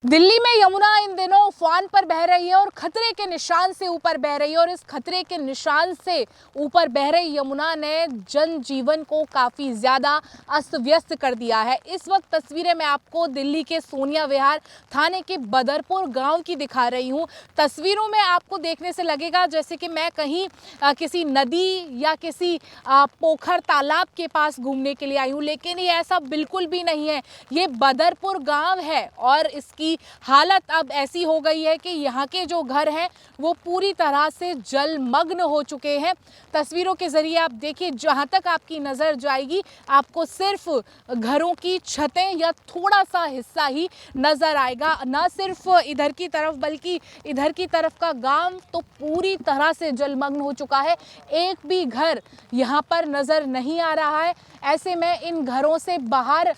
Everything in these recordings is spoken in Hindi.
दिल्ली में यमुना इन दिनों उफान पर बह रही है और खतरे के निशान से ऊपर बह रही है और इस खतरे के निशान से ऊपर बह रही यमुना ने जनजीवन को काफ़ी ज़्यादा अस्त व्यस्त कर दिया है। इस वक्त तस्वीरें मैं आपको दिल्ली के सोनिया विहार थाने के बदरपुर गांव की दिखा रही हूं। तस्वीरों में आपको देखने से लगेगा जैसे कि मैं कहीं किसी नदी या किसी पोखर तालाब के पास घूमने के लिए आई हूँ, लेकिन ये ऐसा बिल्कुल भी नहीं है। ये बदरपुर गाँव है और इसकी हालत अब ऐसी हो गई है कि यहाँ के जो घर हैं वो पूरी तरह से जलमग्न हो चुके हैं। तस्वीरों के ज़रिए आप देखिए, जहाँ तक आपकी नज़र जाएगी आपको सिर्फ घरों की छतें या थोड़ा सा हिस्सा ही नज़र आएगा। न सिर्फ इधर की तरफ बल्कि इधर की तरफ का गांव तो पूरी तरह से जलमग्न हो चुका है। एक भी घर यहाँ पर नज़र नहीं आ रहा है। ऐसे में इन घरों से बाहर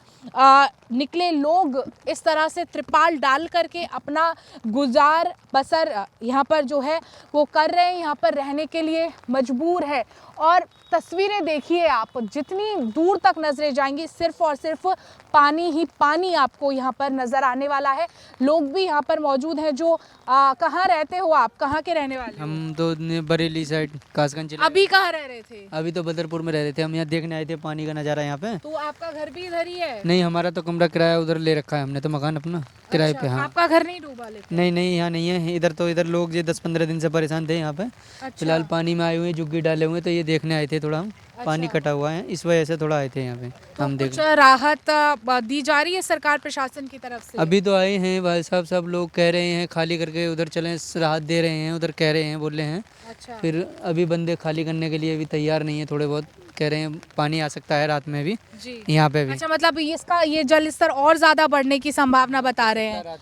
निकले लोग इस तरह से त्रिपाल डाल करके अपना गुजार बसर यहाँ पर जो है वो कर रहे हैं, यहाँ पर रहने के लिए मजबूर है। और तस्वीरें देखिए आप, जितनी दूर तक नजरें जाएंगी सिर्फ और सिर्फ पानी ही पानी आपको यहाँ पर नज़र आने वाला है। लोग भी यहाँ पर मौजूद हैं। जो कहाँ रहते हो आप, कहाँ के रहने वाले? हम तो बरेली साइड कासगंज जिला। अभी कहाँ रह रहे थे? अभी तो बदरपुर में रह रहे थे। हम यहाँ देखने आए थे पानी का नज़ारा यहाँ पे। तो आपका घर भी इधर ही है? नहीं, हमारा तो कमरा किराया उधर ले रखा है हमने, तो मकान अपना किराए पे। हाँ, आपका घर नहीं डूबा? लेकिन नहीं यहाँ नहीं है। इधर लोग ये 10-15 दिन से परेशान थे यहाँ पे। अच्छा। फिलहाल पानी में आए हुए हैं, झुग्गी डाले हुए हैं, तो ये देखने आए थे थोड़ा हम। पानी कटा हुआ है इस वजह से थोड़ा आए थे यहाँ पे। तो हम कुछ राहत दी जा रही है सरकार प्रशासन की तरफ से? अभी तो आए हैं भाई साहब, सब लोग कह रहे हैं खाली करके उधर चलें, राहत दे रहे हैं, उधर कह रहे हैं, बोल रहे हैं। अच्छा। फिर अभी बंदे खाली करने के लिए भी तैयार नहीं है, थोड़े बहुत कह रहे हैं पानी आ सकता है रात में भी जी। यहाँ पे भी। अच्छा, मतलब ये जल स्तर और ज़्यादा बढ़ने की संभावना बता रहे हैं।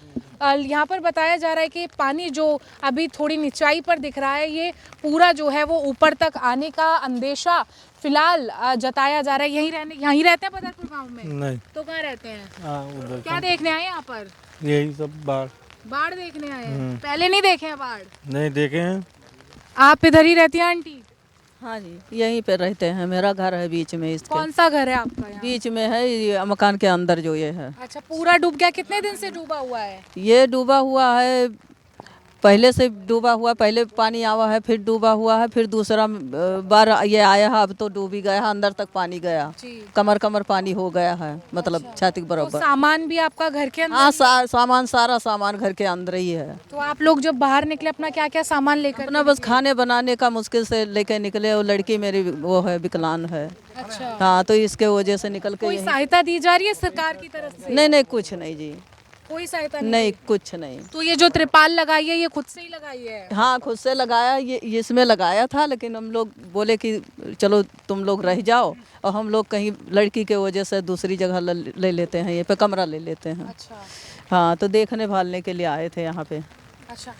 यहाँ पर बताया जा रहा है कि पानी जो अभी थोड़ी निचाई पर दिख रहा है, ये पूरा जो है वो ऊपर तक आने का अंदेशा फिलहाल जताया जा रहा है। यहीं रहते हैं बदरपुर गाँव में? नहीं। तो कहाँ रहते हैं? उधर क्या देखने आए यहाँ पर? यही सब बाढ़ देखने आए हैं? पहले नहीं देखे हैं बाढ़? नहीं देखे हैं। आप इधर ही रहती हैं आंटी? हाँ जी, यहीं पे रहते हैं। मेरा घर है बीच में, इसके कौन सा घर है आपका यहाँ? बीच में है, ये मकान के अंदर जो ये है। अच्छा, पूरा डूब गया? कितने दिन से डूबा हुआ है? ये डूबा हुआ है, पहले से डूबा हुआ, पहले पानी आवा है, फिर डूबा हुआ है, फिर दूसरा बार ये आया है, अब तो डूब ही गया है, अंदर तक पानी गया, कमर कमर पानी हो गया है, मतलब छाती के बराबर। तो सामान भी आपका घर के अंदर? हाँ, सारा सामान घर के अंदर ही है। तो आप लोग जब बाहर निकले अपना क्या क्या सामान लेकर? अपना बस खाने बनाने का मुश्किल से लेके निकले, और लड़की मेरी वो है, विकलांग है। अच्छा। हाँ, तो इसके वजह से निकल के। कोई सहायता दी जा रही है सरकार की तरफ से? नहीं, कुछ नहीं जी, कोई सहायता नहीं, कुछ नहीं। तो ये जो त्रिपाल लगाई है ये खुद से ही लगाई है? हाँ, खुद से लगाया। ये इसमें लगाया था, लेकिन हम लोग बोले कि चलो तुम लोग रह जाओ, और हम लोग कहीं लड़की के वजह से दूसरी जगह ले लेते हैं, ये पे कमरा ले लेते हैं। अच्छा। हाँ, तो देखने भालने के लिए आए थे यहाँ पे। अच्छा।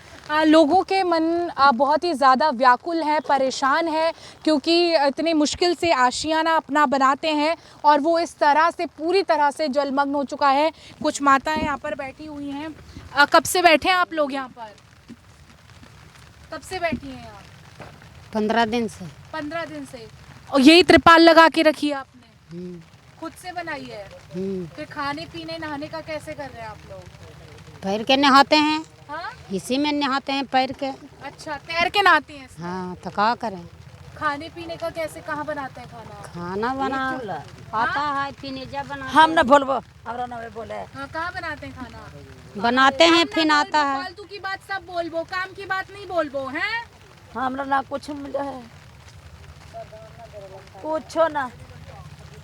लोगों के मन बहुत ही ज़्यादा व्याकुल है, परेशान है, क्योंकि इतनी मुश्किल से आशियाना अपना बनाते हैं और वो इस तरह से पूरी तरह से जलमग्न हो चुका है। कुछ माताएं यहाँ पर बैठी हुई हैं। कब से बैठे हैं आप लोग यहाँ पर? कब से बैठी हैं यहाँ? 15 दिन से। 15 दिन से। और यही त्रिपाल लगा के रखी है आपने? खुद से बनाई है? फिर खाने पीने नहाने का कैसे कर रहे हैं आप लोग? पैर के नहाते हैं। हाँ? इसी में नहाते हैं पैर के। अच्छा, तैर के नहाते हैं? हाँ, तो क्या करें। खाने पीने का कैसे, कहाँ बनाते हैं खाना? खाना बना आता है, फिर जब बना हम न बोलबो, हमरा न बोले। हाँ, कहाँ बनाते हैं खाना? बनाते हैं, फिर आता है। फालतू की बात सब बोलबो, काम की बात नहीं बोलबो हैं? हमरा ना कुछ मिले है, कुछो ना।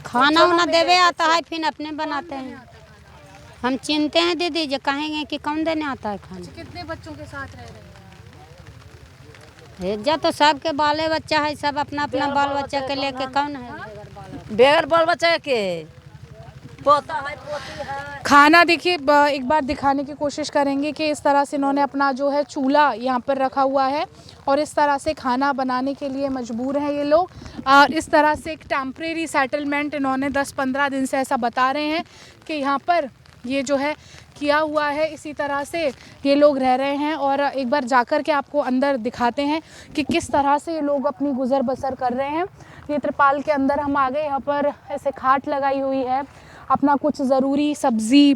खाना उना देवे आता है, फिर अपने बनाते हैं। हम चिनते हैं दीदी, जो कहेंगे कि कौन देने आता है खाना। कितने बच्चों के साथ रह रहे हैं? भेजा तो सबके बाले बच्चा है, सब अपना अपना बाल बच्चा के लेके कौन है बेगर बाल बच्चा के पोता है, पोती है। खाना देखिए, एक बार दिखाने की कोशिश करेंगे कि इस तरह से इन्होंने अपना जो है चूल्हा यहाँ पर रखा हुआ है और इस तरह से खाना बनाने के लिए मजबूर हैं ये लोग। और इस तरह से एक टेम्परेरी सेटलमेंट इन्होंने 10-15 दिन से ऐसा बता रहे हैं कि यहाँ पर ये जो है किया हुआ है, इसी तरह से ये लोग रह रहे हैं। और एक बार जाकर के आपको अंदर दिखाते हैं कि किस तरह से ये लोग अपनी गुजर बसर कर रहे हैं। ये त्रिपाल के अंदर हम आ गए, यहाँ पर ऐसे खाट लगाई हुई है, अपना कुछ ज़रूरी सब्ज़ी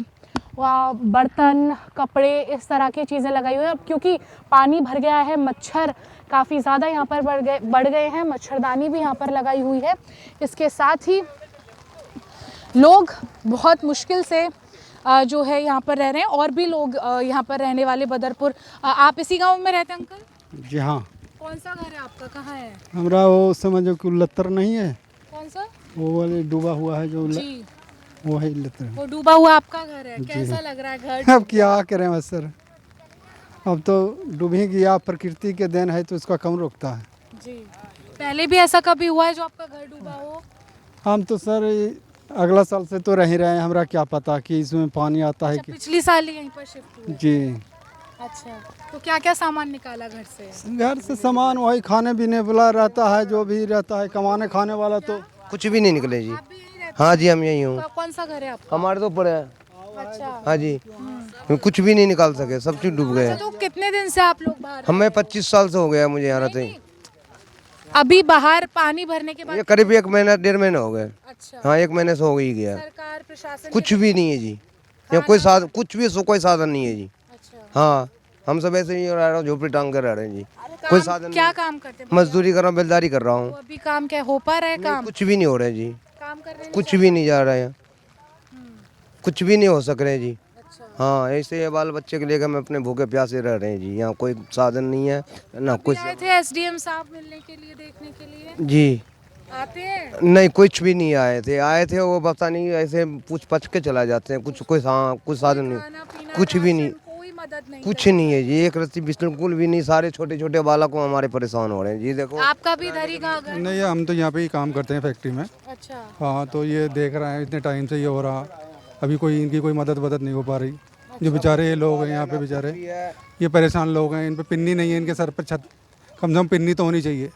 बर्तन, कपड़े, इस तरह की चीज़ें लगाई हुई हैं। अब क्योंकि पानी भर गया है, मच्छर काफ़ी ज़्यादा यहाँ पर बढ़ गए हैं, मच्छरदानी भी यहाँ पर लगाई हुई है। इसके साथ ही लोग बहुत मुश्किल से जो है यहाँ पर रह रहे हैं। और भी लोग यहाँ पर रहने वाले बदरपुर। आप इसी गांव में रहते हैं अंकल? जी हाँ, कौन सा घर है आपका, कहाँ है? हमारा वो समझो कि लत्तर नहीं है, कौन सा? वो वाले डूबा हुआ है जो जी, वो है लत्तर। वो डूबा हुआ आपका घर है। कैसा लग रहा है घर? अब क्या करें बस सर, अब तो डूब ही गया, प्रकृति के देन है तो उसका कौन रोकता है। जी, पहले भी ऐसा कभी हुआ है जो आपका घर डूबा हो? हम तो सर अगला साल से तो रह ही रहे हैं, हमरा क्या पता कि इसमें पानी आता है अच्छा, कि। पिछली साल ही यहीं पर शिफ्ट हुए? जी, अच्छा, तो क्या क्या सामान निकाला घर से? घर से सामान वही खाने पीने वाला रहता है, जो भी रहता है कमाने खाने वाला तो कुछ भी नहीं निकले जी। आप भी यहीं रहते हाँ जी, हम यही हूँ। हो? कौन सा घर है आपका? हमारे तो पड़े हैं। अच्छा, हाँ जी, कुछ भी नहीं निकाल सके, सब चीज डूब गए। तो कितने दिन से आप लोग बाहर? हमें 25 साल से हो गया मुझे यहाँ रहते ही। अभी बाहर पानी भरने के बाद? ये करीब 1 महीना 1.5 महीना हो गए। अच्छा, हाँ, 1 महीने से हो ही गया। सरकार प्रशासन कुछ भी नहीं है जी, यहाँ कोई साधन, कुछ भी कोई साधन नहीं है जी। अच्छा, हाँ, हम सब ऐसे ही रह रहे हैं, झोपड़ी टांग कर रह रहे हैं जी। कोई साधन क्या नहीं। काम करते हैं? मजदूरी कर रहा हूँ, बेलदारी कर रहा तो हूँ। अभी काम क्या हो पा रहा है? काम कुछ भी नहीं हो रहा है जी, काम कर रहे हैं? कुछ भी नहीं जा रहा है, कुछ भी नहीं हो सक रहे जी। अच्छा, हाँ, ऐसे ये बाल बच्चे के लेकर हम अपने भूखे प्यासे रह रहे हैं जी। यहाँ कोई साधन नहीं है ना कुछ। आए थे एसडीएम साहब मिलने के लिए, देखने के लिए? जी आते हैं? नहीं, कुछ भी नहीं आए थे वो पता नहीं ऐसे पूछ पछ के चला जाते हैं। कुछ कोई कुछ साधन नहीं, खाना पीना, कुछ भी नहीं, राशन, कोई मदद नहीं? कुछ नहीं है जी। एक रस्सी बिल्कुल भी नहीं। सारे छोटे छोटे बालक को हमारे परेशान हो रहे हैं जी। देखो, आपका भी इधर ही घर? नहीं, हम तो यहाँ पे ही काम करते हैं फैक्ट्री में। अच्छा, हाँ, तो ये देख रहे हैं इतने टाइम से ये हो रहा, अभी कोई इनकी कोई मदद नहीं हो पा रही। जो बेचारे ये लोग हैं यहाँ पे, बेचारे ये परेशान लोग हैं, इन पे पिन्नी नहीं है, इनके सर पर छत कम से कम पिन्नी तो होनी चाहिए।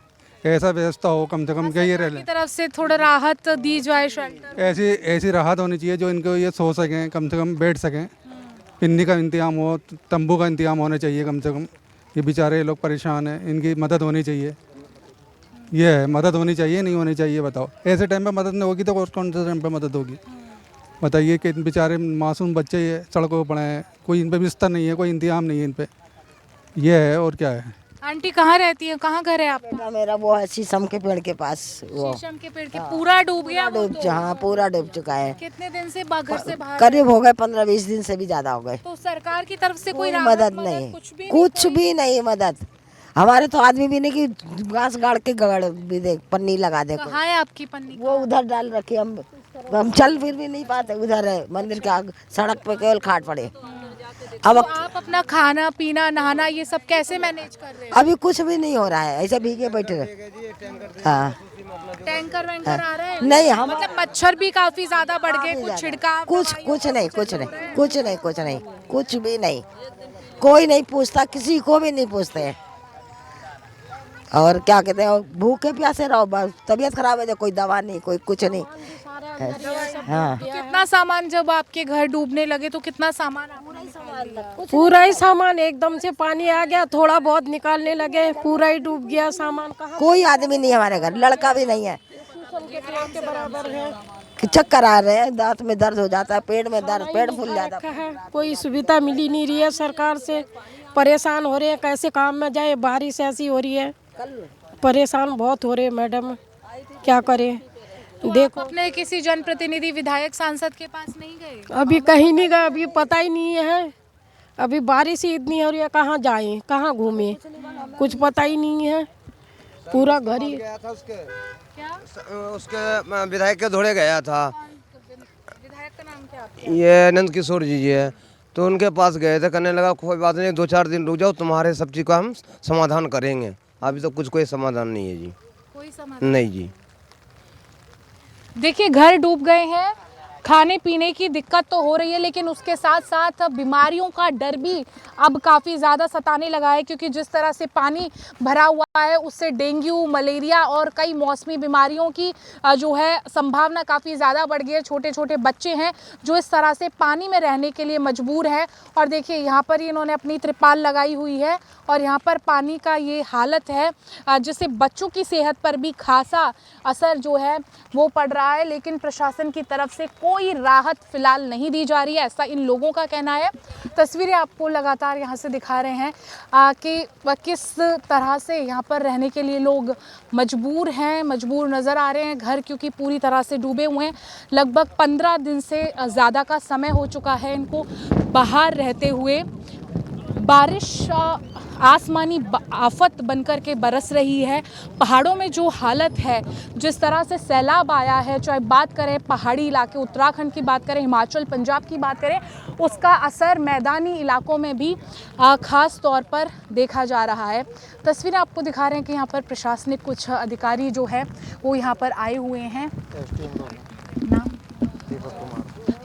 ऐसा व्यवस्था हो कम से कम, क्या ये रह की लें, तरफ से थोड़ा राहत दी जाए, शेल्टर। ऐसी राहत होनी चाहिए जो इनको ये सो सकें, कम से कम बैठ सकें। पिन्नी का इंतजाम हो, तंबू का इंतजाम होना चाहिए कम से कम। ये बेचारे लोग परेशान हैं, इनकी मदद होनी चाहिए। ये है, मदद होनी चाहिए, नहीं होनी चाहिए बताओ। ऐसे टाइम पे मदद नहीं होगी तो और कौन से टाइम पे मदद होगी बताइए। कि बेचारे मासूम बच्चे ये सड़कों पर पड़े हैं, कोई इन पे बिस्तर नहीं है, कोई इंतजाम नहीं है इन पे। ये है और क्या है। आंटी कहाँ रहती है, कहाँ घर है आपका? बेटा मेरा वो है शीशम के पेड़ के पास, वो शीशम के पेड़ के पूरा डूब गया वो डूब, तो? हाँ पूरा डूब चुका है। कितने दिन से घर से बाहर? करीब हो गए 15-20 दिन से भी ज्यादा हो गए। तो सरकार की तरफ से कोई कोई राहत मदद नहीं, कुछ कुछ भी नहीं मदद। हमारे तो आदमी भी नहीं कि घास गाड़ के गड़ भी दे, पन्नी लगा दे। कहाँ है आपकी पन्नी? वो उधर डाल रखी, हम चल फिर भी नहीं पाते। उधर है मंदिर के आगे, सड़क पे केवल खाट पड़े। अब तो आप अपना खाना पीना नहाना ये सब कैसे मैनेज कर रहे हैं? अभी कुछ भी नहीं हो रहा है, ऐसे भीगे बैठे रहे। हाँ, टैंकर वैंकर आ रहे हैं? नहीं हम मतलब मच्छर भी काफी ज्यादा बढ़ गए, कुछ छिड़काव कुछ दवाइयों कुछ का नहीं, कुछ कुछ हो नहीं, रहा है? कुछ नहीं, कुछ नहीं, कुछ भी नहीं। कोई नहीं पूछता, किसी को भी नहीं पूछते। और क्या कहते हैं, भूखे प्यासे रहो बस। तबीयत खराब है तो कोई दवा नहीं, कोई कुछ नहीं। हाँ, कितना सामान जब आपके घर डूबने लगे तो कितना सामान पूरा ही सामान एकदम से पानी आ गया, थोड़ा बहुत निकालने लगे, पूरा ही डूब गया सामान। कहाँ कोई आदमी नहीं हमारे घर, लड़का भी नहीं है। कि चक्कर आ रहे हैं, दांत में दर्द हो जाता है, पेट में दर्द, पेट फूल जाता है। है, कोई सुविधा मिली नहीं रही है सरकार से। परेशान हो रहे हैं, कैसे काम में जाए, बारिश ऐसी हो रही है, परेशान बहुत हो रहे हैं मैडम, क्या करें। देखो अपने किसी जनप्रतिनिधि विधायक सांसद के पास नहीं गए? अभी कहीं नहीं गए, अभी पता ही नहीं है। अभी बारिश ही इतनी हो रही है, कहाँ जाएं, कहाँ घूमें, कुछ पता ही नहीं है। पूरा घर ही उसके विधायक के धोड़े गया था। विधायक का नाम क्या? ये नंद किशोर जी है, तो उनके पास गए थे। कहने लगा कोई बात नहीं, 2-4 दिन रुक जाओ, तुम्हारे सब चीज़ का हम समाधान करेंगे। अभी तो कोई समाधान नहीं है जी, कोई समाधान नहीं जी। देखिए, घर डूब गए हैं, खाने पीने की दिक्कत तो हो रही है, लेकिन उसके साथ साथ बीमारियों का डर भी अब काफ़ी ज़्यादा सताने लगा है, क्योंकि जिस तरह से पानी भरा हुआ है उससे डेंगू, मलेरिया और कई मौसमी बीमारियों की जो है संभावना काफ़ी ज़्यादा बढ़ गई है। छोटे छोटे बच्चे हैं जो इस तरह से पानी में रहने के लिए मजबूर हैं। और देखिए, यहाँ पर इन्होंने अपनी त्रिपाल लगाई हुई है और यहाँ पर पानी का ये हालत है जिससे बच्चों की सेहत पर भी खासा असर जो है वो पड़ रहा है। लेकिन प्रशासन की तरफ से कोई राहत फिलहाल नहीं दी जा रही है, ऐसा इन लोगों का कहना है। तस्वीरें आपको लगातार यहाँ से दिखा रहे हैं कि किस तरह से यहाँ पर रहने के लिए लोग मजबूर नज़र आ रहे हैं। घर क्योंकि पूरी तरह से डूबे हुए हैं, लगभग 15 दिन से ज़्यादा का समय हो चुका है इनको बाहर रहते हुए। बारिश आसमानी आफत बनकर के बरस रही है। पहाड़ों में जो हालत है, जिस तरह से सैलाब आया है, चाहे बात करें पहाड़ी इलाके उत्तराखंड की बात करें, हिमाचल पंजाब की बात करें, उसका असर मैदानी इलाकों में भी ख़ास तौर पर देखा जा रहा है। तस्वीरें आपको दिखा रहे हैं कि यहाँ पर प्रशासनिक कुछ अधिकारी जो है वो यहाँ पर आए हुए हैं।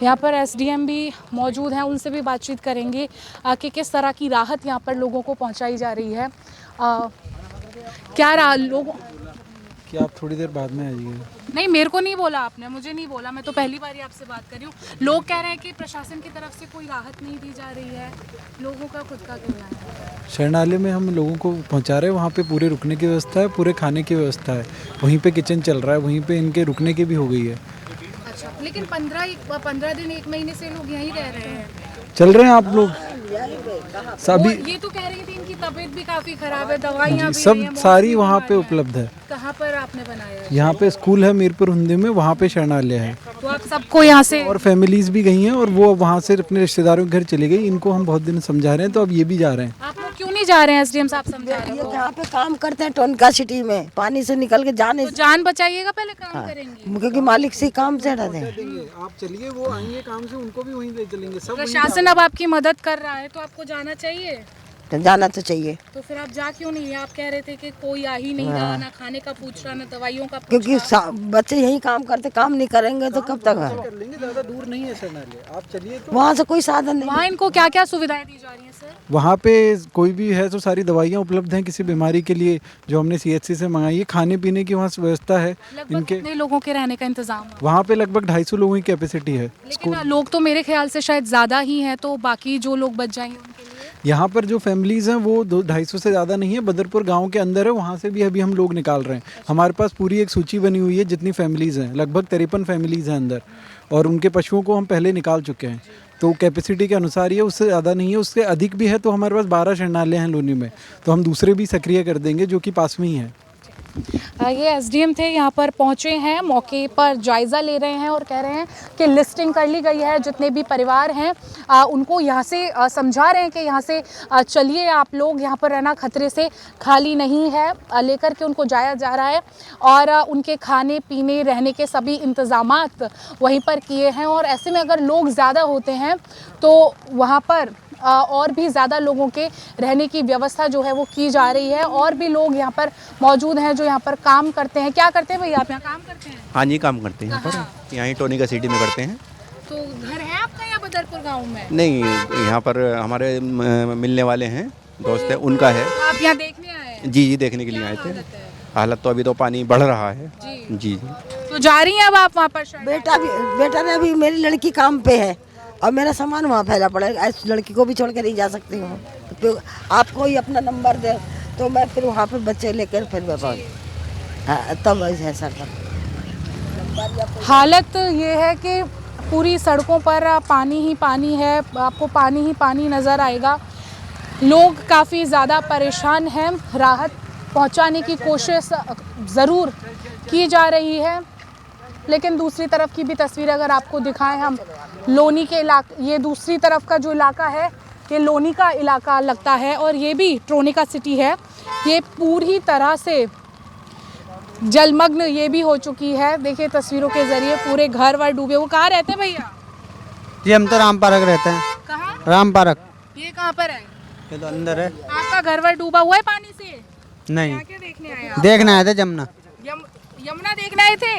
यहाँ पर एसडीएम भी मौजूद हैं, उनसे भी बातचीत करेंगे कि किस तरह की राहत यहाँ पर लोगों को पहुँचाई जा रही है। क्या रहा लोगों कि आप थोड़ी देर बाद में आइए। नहीं, मेरे को नहीं बोला आपने, मुझे नहीं बोला, मैं तो पहली बार ही आपसे बात कर रही हूँ। लोग कह रहे हैं कि प्रशासन की तरफ से कोई राहत नहीं दी जा रही है, लोगों का खुद का कहना है। शरणालय में हम लोगों को पहुंचा रहे हैं, वहाँ पे पूरे रुकने की व्यवस्था है, पूरे खाने की व्यवस्था है, वहीं पे किचन चल रहा है, वहीं पे इनके रुकने की भी हो गई है। अच्छा, लेकिन 15 दिन 1 महीने से लोग यहीं रह रहे हैं, चल रहे हैं आप लोग सभी। ये तो कह रही थी इनकी तबीयत भी काफ़ी खराब है, दवाइयाँ भी सब सारी वहाँ पे उपलब्ध है। कहाँ पर आपने बनाया है? यहाँ पे स्कूल है मीरपुर हुंदी में, वहाँ पे शरणालय है। तो आप सबको यहाँ से, और फैमिलीज भी गई हैं और वो वहाँ से अपने रिश्तेदारों के घर चली गई। इनको हम बहुत दिन समझा रहे हैं, तो अब ये भी जा रहे हैं। आप लोग क्यों नहीं जा रहे हैं? एसडीएम साहब समझा रहे हैं। यहाँ पे काम करते हैं टोनका सिटी में, पानी से निकल के जाने तो जान बचाइएगा, पहले काम करेंगे, क्योंकि मालिक से काम से रहते हैं। आप चलिए, वो आएंगे काम से, उनको भी वहीं ले चलेंगे। सब प्रशासन अब आपकी मदद कर रहा है तो आपको जाना चाहिए। तो जाना तो चाहिए, तो फिर आप जा क्यों नहीं? आप कह रहे थे कि कोई आ ही नहीं रहा, ना खाने का पूछ रहा, ना दवाइयों का पूछ क्योंकि रहा। बच्चे यहीं काम करते, काम नहीं करेंगे तो कब तक कर लेंगे। ज़्यादा दूर नहीं है शरणालय, आप चलिए। तो वहाँ से कोई साधन नहीं। वहाँ इनको क्या क्या सुविधाएं दी जा रही हैं सर? वहाँ पे कोई भी है तो सारी दवाइयाँ उपलब्ध हैं किसी बीमारी के लिए, जो हमने CHC से मंगाई है। खाने पीने की वहाँ व्यवस्था है। लगभग कितने लोगों के रहने का इंतजाम है? वहाँ पे लगभग 250 लोगों की कैपेसिटी है। लेकिन लोग तो मेरे ख्याल से शायद ज़्यादा ही हैं, तो बाकी जो लोग बच जाएंगे उनके लिए यहाँ पर जो फैमिलीज़ हैं वो 250 से ज़्यादा नहीं है। बदरपुर गांव के अंदर है, वहाँ से भी अभी हम लोग निकाल रहे हैं। हमारे पास पूरी एक सूची बनी हुई है जितनी फैमिलीज़ हैं, लगभग 53 फैमिलीज़ हैं अंदर, और उनके पशुओं को हम पहले निकाल चुके हैं। तो कैपेसिटी के अनुसार ही है, उससे ज़्यादा नहीं है। उससे अधिक भी है तो हमारे पास 12 शरणालय हैं लोनी में, तो हम दूसरे भी सक्रिय कर देंगे जो कि पास में ही है। ये एसडीएम थे, यहाँ पर पहुँचे हैं, मौके पर जायज़ा ले रहे हैं और कह रहे हैं कि लिस्टिंग कर ली गई है। जितने भी परिवार हैं उनको यहाँ से समझा रहे हैं कि यहाँ से चलिए आप लोग, यहाँ पर रहना खतरे से खाली नहीं है, लेकर के उनको जाया जा रहा है। और उनके खाने पीने रहने के सभी इंतज़ामात वहीं पर किए हैं। और ऐसे में अगर लोग ज़्यादा होते हैं तो वहाँ पर और भी ज़्यादा लोगों के रहने की व्यवस्था जो है वो की जा रही है। और भी लोग यहाँ पर मौजूद हैं जो यहाँ पर काम करते हैं। क्या करते हैं भैया, आप यहाँ काम करते हैं? हाँ जी, काम करते हैं यहाँ पर, यहाँ ही टोनिका सिटी में करते हैं। तो घर है आपका या बदरपुर गांव में? नहीं, यहाँ पर हमारे मिलने वाले हैं, दोस्त हैं, उनका है। तो आप यहाँ देखने आए हैं? जी, देखने के लिए आए थे। हालत तो अभी तो पानी बढ़ रहा है जी। तो जा रही हैं अब आप वहाँ पर? बेटा ने अभी, मेरी लड़की काम पे है और मेरा सामान वहाँ फैला पड़ा है। इस लड़की को भी छोड़ कर नहीं जा सकती हूँ। तो आपको ही अपना नंबर दे तो मैं फिर वहाँ पे बच्चे लेकर फिर मैं पहुँच। हाँ, तब ऐसा कर। हालत ये है कि पूरी सड़कों पर पानी ही पानी है, आपको पानी ही पानी नज़र आएगा। लोग काफ़ी ज़्यादा परेशान हैं। राहत पहुँचाने की कोशिश ज़रूर की जा रही है, लेकिन दूसरी तरफ की भी तस्वीर अगर आपको दिखाएं हम, लोनी के इलाके, ये दूसरी तरफ का जो इलाका है ये लोनी का इलाका लगता है और ये भी टोनिका सिटी है। ये पूरी तरह से जलमग्न ये भी हो चुकी है। देखिए तस्वीरों के ज़रिए पूरे घर वर डूबे। वो कहाँ रहते हैं भैया? जी हम तो राम पार्क रहते हैं। कहाँ? राम पार्क। ये कहाँ पर है? ये तो अंदर है। आपका घर वर डूबा हुआ है पानी से? नहीं, क्या देखने आए आप? देखने आए थे जमुना। यमुना देखने आए थे?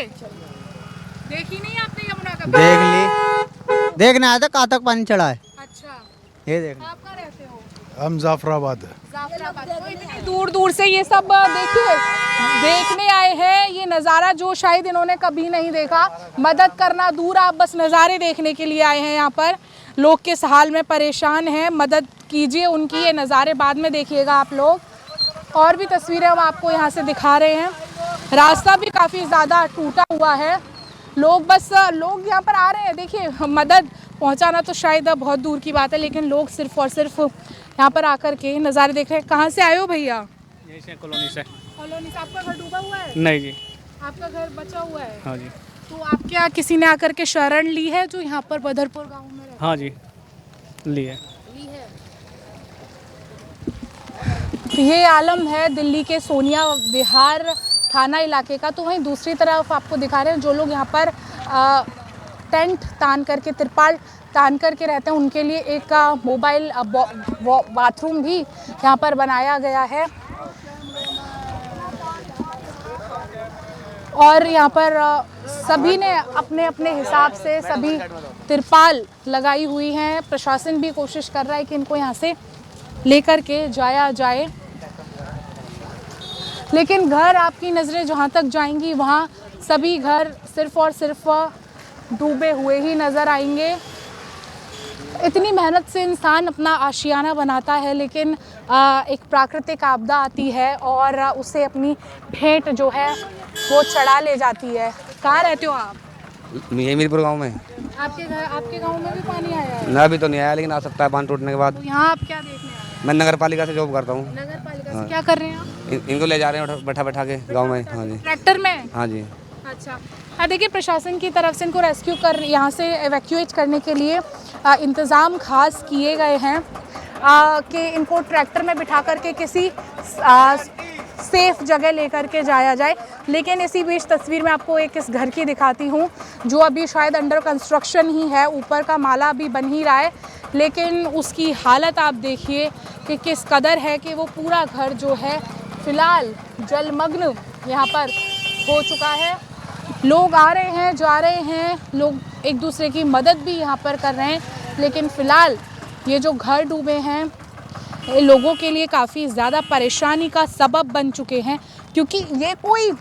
देखी नहीं आपने यमुना का? देख ली, देखने आए थे कहाँ तक पानी चढ़ा है। अच्छा, ये देख। आप कहाँ रहते हो? हम जाफराबाद। जाफराबाद। तो इतनी दूर दूर से ये सब देखिए देखने आए हैं। ये नज़ारा जो शायद इन्होंने कभी नहीं देखा। मदद करना दूर, आप बस नज़ारे देखने के लिए आए हैं। यहाँ पर लोग किस हाल में परेशान हैं, मदद कीजिए उनकी। ये नज़ारे बाद में देखिएगा आप लोग। और भी तस्वीरें हम आपको यहाँ से दिखा रहे हैं। रास्ता भी काफ़ी ज़्यादा टूटा हुआ है। लोग यहाँ पर आ रहे हैं। देखिए, मदद पहुंचाना तो शायद बहुत दूर की बात है, लेकिन लोग सिर्फ और सिर्फ यहाँ पर आकर के नज़ारे देख रहे हैं। कहाँ से आए हो भैया? यहीं से, कॉलोनी से। कॉलोनी से। आपका घर डूबा हुआ है? नहीं जी। आपका घर बचा हुआ है? हाँ जी। तो आप क्या किसी ने आकर के शरण ली है जो यहाँ पर बदरपुर गाँव में रहते? हाँ जी, ली है। तो ये आलम है दिल्ली के सोनिया विहार थाना इलाके का। तो वहीं दूसरी तरफ आपको दिखा रहे हैं जो लोग यहाँ पर टेंट तान करके, तिरपाल तान करके रहते हैं, उनके लिए एक मोबाइल बाथरूम भी यहाँ पर बनाया गया है। और यहाँ पर सभी ने अपने अपने हिसाब से सभी तिरपाल लगाई हुई हैं। प्रशासन भी कोशिश कर रहा है कि इनको यहाँ से लेकर के जाया जाए, लेकिन घर आपकी नज़रें जहाँ तक जाएंगी वहाँ सभी घर सिर्फ और सिर्फ डूबे हुए ही नज़र आएंगे। इतनी मेहनत से इंसान अपना आशियाना बनाता है, लेकिन एक प्राकृतिक आपदा आती है और उसे अपनी भेंट जो है वो चढ़ा ले जाती है। कहाँ रहते हो आप? यही मीरपुर गांव में। आपके गांव में भी पानी आया है? ना, अभी तो नहीं आया, लेकिन आ सकता है बांध टूटने के बाद। तो यहाँ आप क्या देखने आए? मैं नगर पालिका से जॉब करता हूँ। नगर पालिका से क्या कर रहे हैं आप? इनको ले जा रहे हैं बैठा बैठा के गांव में। हाँ जी। ट्रैक्टर में? हाँ जी। अच्छा। हाँ, देखिए, प्रशासन की तरफ से इनको रेस्क्यू कर यहाँ से एवैक्यूएट करने के लिए इंतज़ाम खास किए गए हैं कि इनको ट्रैक्टर में बिठा करके किसी सेफ जगह लेकर के जाया जाए। लेकिन इसी बीच तस्वीर में आपको एक इस घर की दिखाती हूँ जो अभी शायद अंडर कंस्ट्रक्शन ही है, ऊपर का माला अभी बन ही रहा है, लेकिन उसकी हालत आप देखिए कि किस कदर है कि वो पूरा घर जो है फ़िलहाल जलमग्न यहाँ पर हो चुका है। लोग आ रहे हैं, जा रहे हैं, लोग एक दूसरे की मदद भी यहाँ पर कर रहे हैं, लेकिन फ़िलहाल ये जो घर डूबे हैं ये लोगों के लिए काफ़ी ज़्यादा परेशानी का सबब बन चुके हैं, क्योंकि ये कोई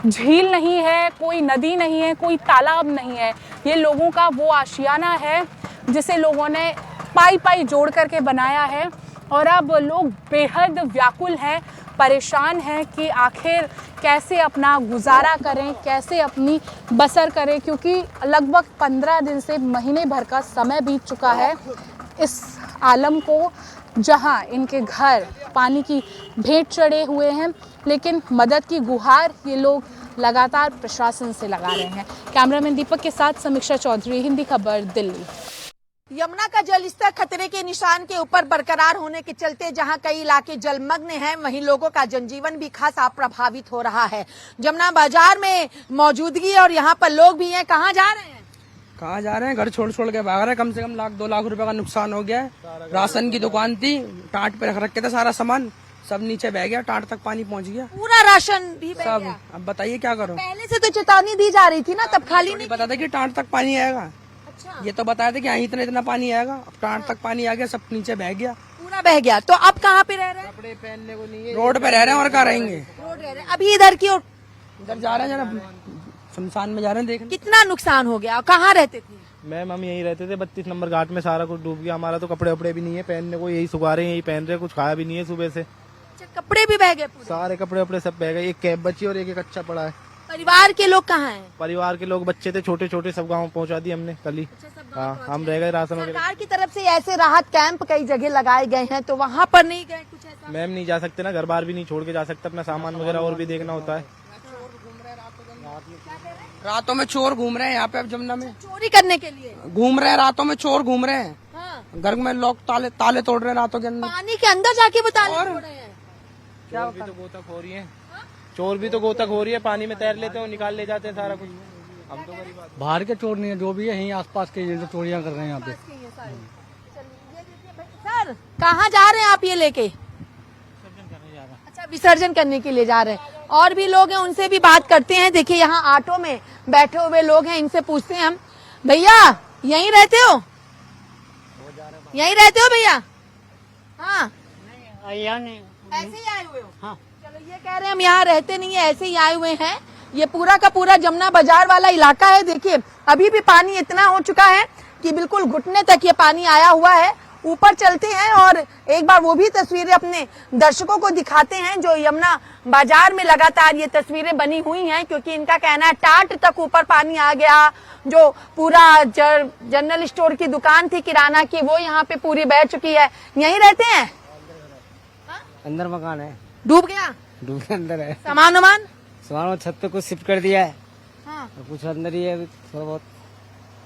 झील नहीं है, कोई नदी नहीं है, कोई तालाब नहीं है। ये लोगों का वो आशियाना है जिसे लोगों ने पाई पाई जोड़ करके बनाया है। और अब लोग बेहद व्याकुल हैं, परेशान हैं कि आखिर कैसे अपना गुजारा करें, कैसे अपनी बसर करें, क्योंकि लगभग 15 दिन से महीने भर का समय बीत चुका है इस आलम को, जहां इनके घर पानी की भेंट चढ़े हुए हैं, लेकिन मदद की गुहार ये लोग लगातार प्रशासन से लगा रहे हैं। कैमरामैन दीपक के साथ समीक्षा चौधरी, हिंदी खबर, दिल्ली। यमुना का जलस्तर खतरे के निशान के ऊपर बरकरार होने के चलते जहां कई इलाके जलमग्न हैं, वहीं लोगों का जनजीवन भी खासा प्रभावित हो रहा है। जमुना बाजार में मौजूदगी और यहाँ पर लोग भी हैं। कहाँ जा रहे हैं? कहाँ जा रहे हैं? घर छोड़ छोड़ के भाग रहे हैं। कम से कम 1-2 लाख रुपए का नुकसान हो गया है। राशन की दुकान थी, टाट पे रख रखे थे सारा सामान, सब नीचे बह गया, टाट तक पानी पहुँच गया, पूरा राशन भी बह सब। गया। अब बताइए क्या करो? पहले से तो चेतावनी दी जा रही थी ना, तब खाली नहीं पता था कि टाट तक पानी आएगा। अच्छा। ये तो बताया था कि यहाँ इतना पानी आएगा, अब टाट तक पानी आ गया, सब नीचे बह गया, पूरा बह गया। तो अब कहाँ पे रह रहे हैं? कपड़े पहनने को नहीं है, रोड पे रह रहे हैं। और कहाँ रहेंगे? रोड रह रहे हैं। अभी इधर की ओर इधर जा रहे हैं, जरा शमशान में जा रहे हैं देखने। कितना नुकसान हो गया? कहाँ रहते थे? मैम हम यहीं रहते थे, 32 नंबर घाट में। सारा कुछ डूब गया हमारा, तो कपड़े वपड़े भी नहीं है पहनने को, यही सुखा रहे हैं, यही पहन रहे हैं, कुछ खाया भी नहीं है सुबह से। अच्छा, कपड़े भी बह गए पूरे? सारे कपड़े वपड़े सब बह गए, एक कैब बची और एक अच्छा पड़ा है। परिवार के लोग कहाँ हैं? परिवार के लोग, बच्चे थे छोटे छोटे, सब गाँव पहुँचा दिए हमने कल ही। हाँ, हम रह गए राशन वगैरह। सरकार की तरफ से ऐसे राहत कैंप कई जगह लगाए गए हैं, तो वहाँ पर नहीं गए कुछ ऐसा? मैम नहीं जा सकते ना, घर बार भी नहीं छोड़ के जा सकते, अपना सामान वगैरह और भी देखना होता है। रातों में चोर घूम रहे हैं यहाँ पे, अब जमुना में चोरी करने के लिए घूम रहे हैं, रातों में चोर घूम रहे हैं। हाँ। घर में लोग ताले तोड़ रहे हैं रातों के अंदर, पानी के अंदर जाके वो ताले तोड़ रहे हैं। चोर भी तो गोताखोरी है, चोर भी तो गोताखोरी है, पानी में तैर लेते हैं, निकाल ले जाते हैं सारा कुछ। हम तो बाहर के चोर नहीं है, जो भी है यहीं आसपास के ये चोरियां कर रहे हैं यहाँ पे। सर, कहाँ जा रहे हैं आप ये लेके? अच्छा, विसर्जन करने के लिए जा रहे हैं। और भी लोग हैं, उनसे भी बात करते हैं। देखिए, यहाँ ऑटो में बैठे हुए लोग हैं, इनसे पूछते हैं हम। भैया, यहीं रहते हो? यहीं रहते हो भैया? हाँ, नहीं, ऐसे ही आए हुए हो? हाँ। चलो, ये कह रहे हैं हम यहाँ रहते नहीं है, ऐसे ही आए हुए हैं। ये पूरा का पूरा जमुना बाजार वाला इलाका है। देखिए, अभी भी पानी इतना हो चुका है कि बिल्कुल घुटने तक ये पानी आया हुआ है ऊपर चलते हैं और एक बार वो भी तस्वीरें अपने दर्शकों को दिखाते हैं जो यमुना बाजार में लगातार ये तस्वीरें बनी हुई हैं, क्योंकि इनका कहना है टाट तक ऊपर पानी आ गया। जो पूरा जनरल स्टोर की दुकान थी किराना की, वो यहाँ पे पूरी बह चुकी है। यहीं रहते हैं? अंदर मकान है, डूब गया? डूब के अंदर है। सामान सामान छत पे कुछ शिफ्ट कर दिया है। हाँ। कुछ अंदर ही है, अभी थोड़ा बहुत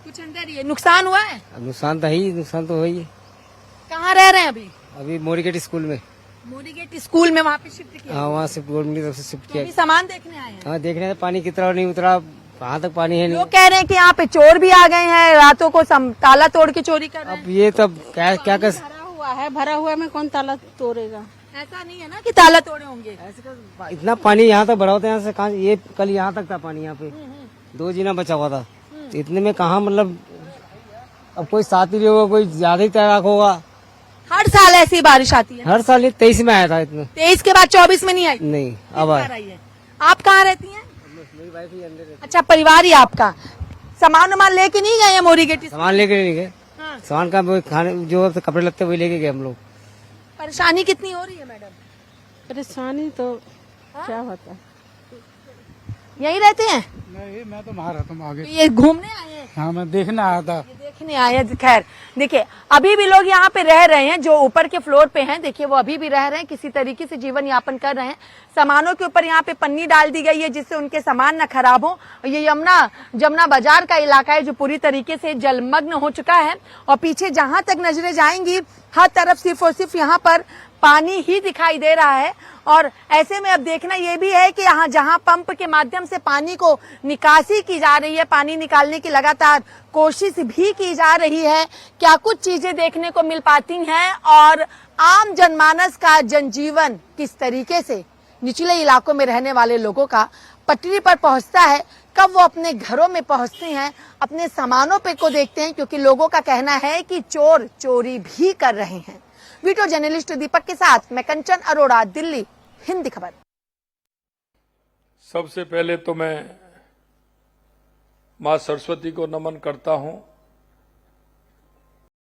कुछ अंदर ही है। नुकसान हुआ है? नुकसान तो है ही, नुकसान तो हो ही है। कहाँ रह रहे हैं अभी? अभी मोरीगेट स्कूल में। मोरीगेट स्कूल में वहाँ पे शिफ्ट किया? हाँ, वहाँ शिफ्ट गवर्नमेंट की तरफ से शिफ्ट किया। अभी सामान देखने आए हैं? हाँ, देखने पानी कितना नहीं उतरा, कहाँ तक पानी है नहीं। लोग कह रहे हैं कि यहाँ पे चोर भी आ गए हैं, रातों को ताला तोड़ के चोरी कर रहे हैं। अब ये तब क्या कर भरा हुआ में कौन ताला तोड़ेगा? ऐसा नहीं है ना कि ताला तोड़े होंगे। इतना पानी यहाँ तक भरा होता है, यहाँ से कहाँ, ये कल यहाँ तक था पानी, यहाँ पे 2 जीना बचा हुआ था। तो इतने में कहाँ, मतलब अब कोई साथी भी होगा, कोई ज्यादा ही तैराक होगा। हर साल ऐसी बारिश आती है? हर साल ये 23 में आया था इतना। 23 के बाद 24 में नहीं आई? नहीं, अब आया। आप कहाँ रहती हैं? मेरी वाइफ ही अंदर रहती। अच्छा, परिवार ही आपका। सामान लेके नहीं गए मोरीगेट? सामान लेके नहीं गए। सामान का वो खाने जो कपड़े लगते वही लेके गए हम लोग। परेशानी कितनी हो रही है मैडम? परेशानी तो क्या होता है। यहीं रहते हैं? नहीं, मैं तो वहाँ रहता हूँ आगे। तो ये घूमने आए हैं? हाँ, मैं देखने आया था। देखने आए हैं। खैर देखिए, अभी भी लोग यहाँ पे रह रहे हैं जो ऊपर के फ्लोर पे हैं। देखिए, वो अभी भी रह रहे हैं, किसी तरीके से जीवन यापन कर रहे हैं। सामानों के ऊपर यहाँ पे पन्नी डाल दी गई है जिससे उनके सामान न खराब हो। ये जमुना बाजार का इलाका है जो पूरी तरीके से जलमग्न हो चुका है और पीछे जहां तक नजरें जाएंगी हर तरफ सिर्फ और सिर्फ यहाँ पर पानी ही दिखाई दे रहा है। और ऐसे में अब देखना ये भी है कि यहाँ जहां पंप के माध्यम से पानी को निकासी की जा रही है, पानी निकालने की लगातार कोशिश भी की जा रही है, क्या कुछ चीजें देखने को मिल पाती हैं और आम जनमानस का जनजीवन किस तरीके से निचले इलाकों में रहने वाले लोगों का पटरी पर पहुंचता है, कब वो अपने घरों में पहुंचते हैं, अपने सामानों पे को देखते हैं, क्योंकि लोगों का कहना है कि चोर चोरी भी कर रहे हैं। वीडियो जर्नलिस्ट दीपक के साथ मैं कंचन अरोड़ा, दिल्ली, हिंदी खबर। सबसे पहले तो मैं मां सरस्वती को नमन करता हूं